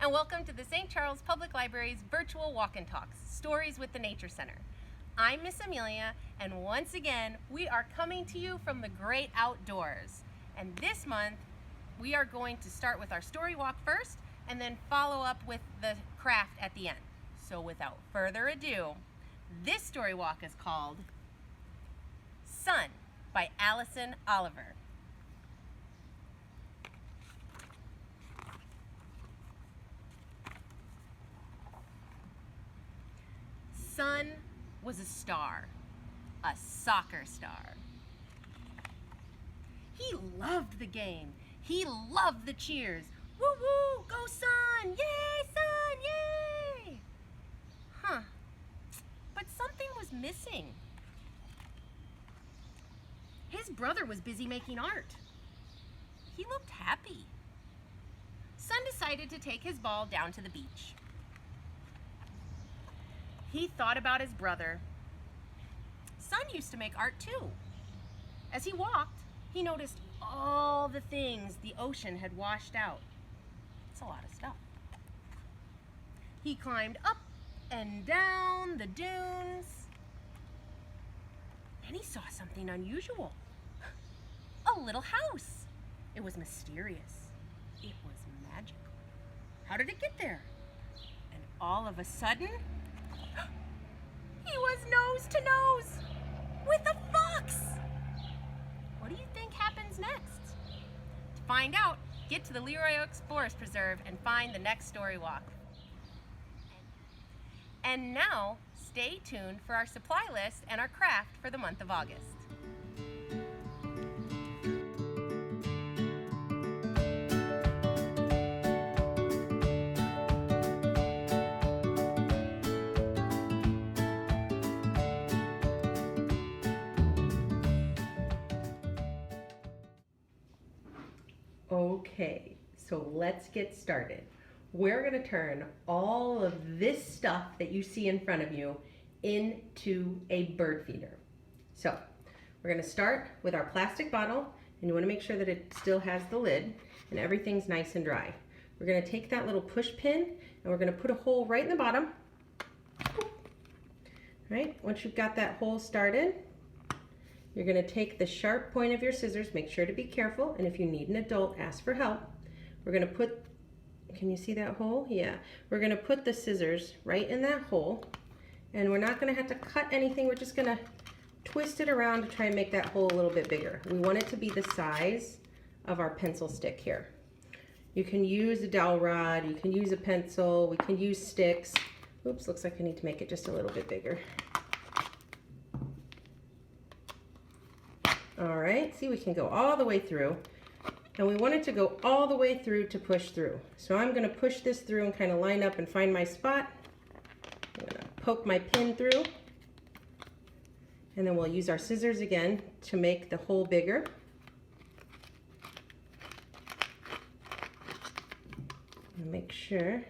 and welcome to the St. Charles Public Library's virtual walk and talks, Stories with the Nature Center. I'm Miss Amelia, and once again, we are coming to you from the great outdoors. And this month, we are going to start with our story walk first, and then follow up with the craft at the end. So without further ado, this story walk is called Sun by Alison Oliver. Sun was a star, a soccer star. He loved the game. He loved the cheers. Woo woo, go Sun! Yay, Sun, yay! Huh, but something was missing. His brother was busy making art. He looked happy. Sun decided to take his ball down to the beach. He thought about his brother. Sun used to make art too. As he walked, he noticed all the things the ocean had washed out. It's a lot of stuff. He climbed up and down the dunes. Then he saw something unusual. A little house. It was mysterious. It was magical. How did it get there? And all of a sudden, he was nose to nose with a fox. What do you think happens next? To find out, get to the Leroy Oaks Forest Preserve and find the next story walk. And now, stay tuned for our supply list and our craft for the month of August. Okay, so let's get started. We're going to turn all of this stuff that you see in front of you into a bird feeder. So we're going to start with our plastic bottle, and you want to make sure that it still has the lid and everything's nice and dry. We're going to take that little push pin and we're going to put a hole right in the bottom. Right? Once you've got that hole started, you're going to take the sharp point of your scissors, make sure to be careful, and if you need an adult, ask for help. We're going to put, can you see that hole? Yeah. We're going to put the scissors right in that hole, and we're not going to have to cut anything. We're just going to twist it around to try and make that hole a little bit bigger. We want it to be the size of our pencil stick here. You can use a dowel rod, you can use a pencil, we can use sticks. Oops, looks like I need to make it just a little bit bigger. All right, see, we can go all the way through, and we want it to go all the way through to push through. So I'm going to push this through and kind of line up and find my spot. I'm going to poke my pin through, and then we'll use our scissors again to make the hole bigger. And make sure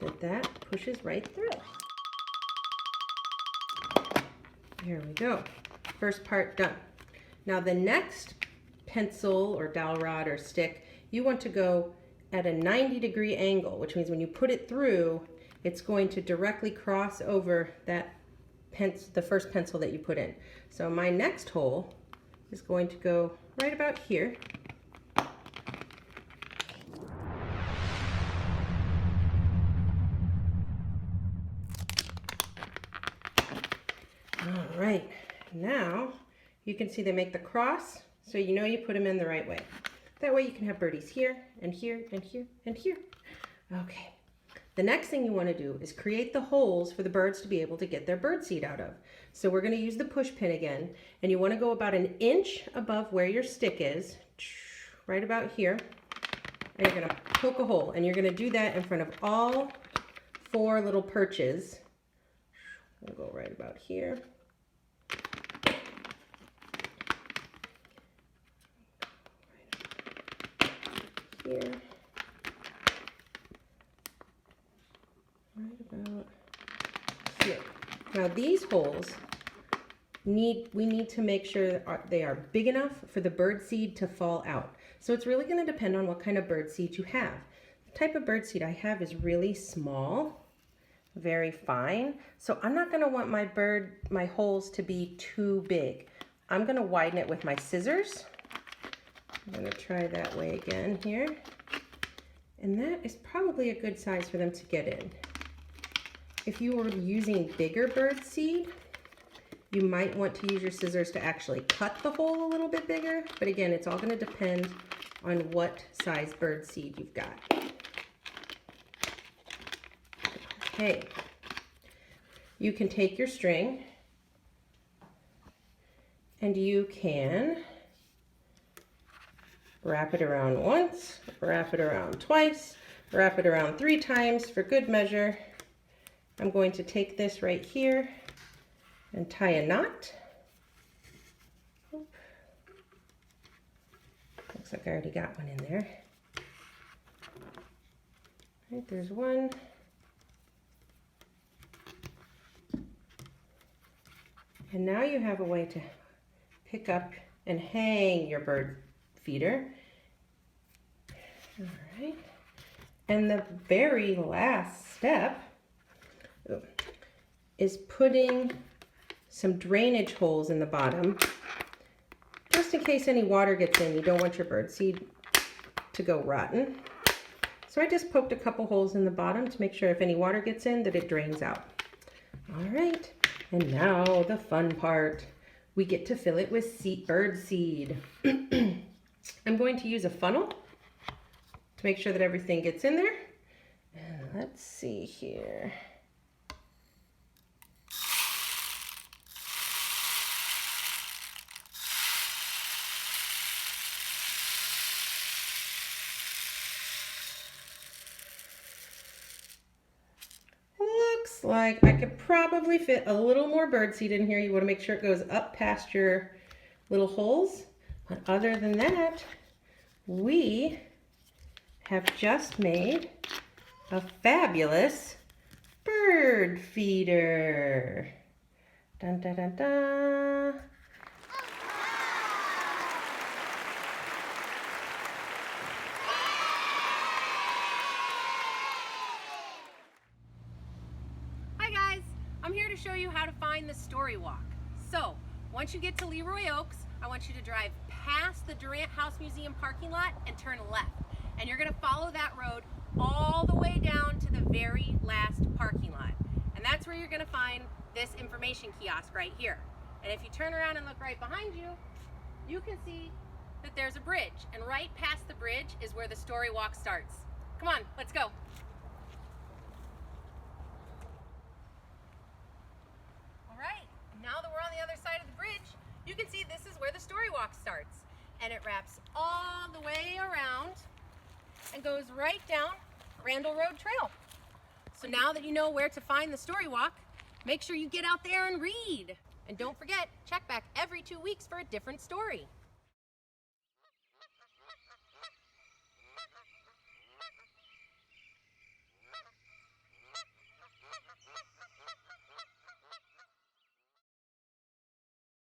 that that pushes right through. Here we go. First part done. Now the next pencil or dowel rod or stick, you want to go at a 90-degree angle, which means when you put it through, it's going to directly cross over that pencil, the first pencil that you put in. So my next hole is going to go right about here. All right, now you can see they make the cross, so you know you put them in the right way. That way you can have birdies here and here and here and here. Okay, the next thing you want to do is create the holes for the birds to be able to get their bird seed out of. So we're going to use the push pin again, and you want to go about an inch above where your stick is, right about here, and you're going to poke a hole, and you're going to do that in front of all 4 little perches. We'll go right about here. Here, right about here. Now these holes we need to make sure that they are big enough for the bird seed to fall out. So it's really going to depend on what kind of bird seed you have. type of birdseed I have is really small, very fine. So I'm not gonna want my holes to be too big. I'm gonna widen it with my scissors. I'm gonna try that way again here. And that is probably a good size for them to get in. If you were using bigger birdseed, you might want to use your scissors to actually cut the hole a little bit bigger. But again, it's all gonna depend on what size birdseed you've got. Okay, you can take your string and you can wrap it around once, wrap it around twice, wrap it around 3 times for good measure. I'm going to take this right here and tie a knot. Looks like I already got one in there. All right, there's one. And now you have a way to pick up and hang your bird feeder. All right. And the very last step is putting some drainage holes in the bottom, just in case any water gets in. You don't want your birdseed to go rotten. So I just poked a couple holes in the bottom to make sure if any water gets in that it drains out. All right. And now the fun part, we get to fill it with bird seed. I'm going to use a funnel to make sure that everything gets in there. And let's see here. Looks like I could probably fit a little more birdseed in here. You want to make sure it goes up past your little holes. But other than that, we have just made a fabulous bird feeder. Dun, dun, dun, dun. I'm here to show you how to find the story walk. So, once you get to Leroy Oaks, I want you to drive past the Durant House Museum parking lot and turn left. And you're gonna follow that road all the way down to the very last parking lot. And that's where you're gonna find this information kiosk right here. And if you turn around and look right behind you, you can see that there's a bridge. And right past the bridge is where the story walk starts. Come on, let's go. Now that we're on the other side of the bridge, you can see this is where the story walk starts. And it wraps all the way around and goes right down Randall Road Trail. So now that you know where to find the story walk, make sure you get out there and read. And don't forget, check back every 2 weeks for a different story.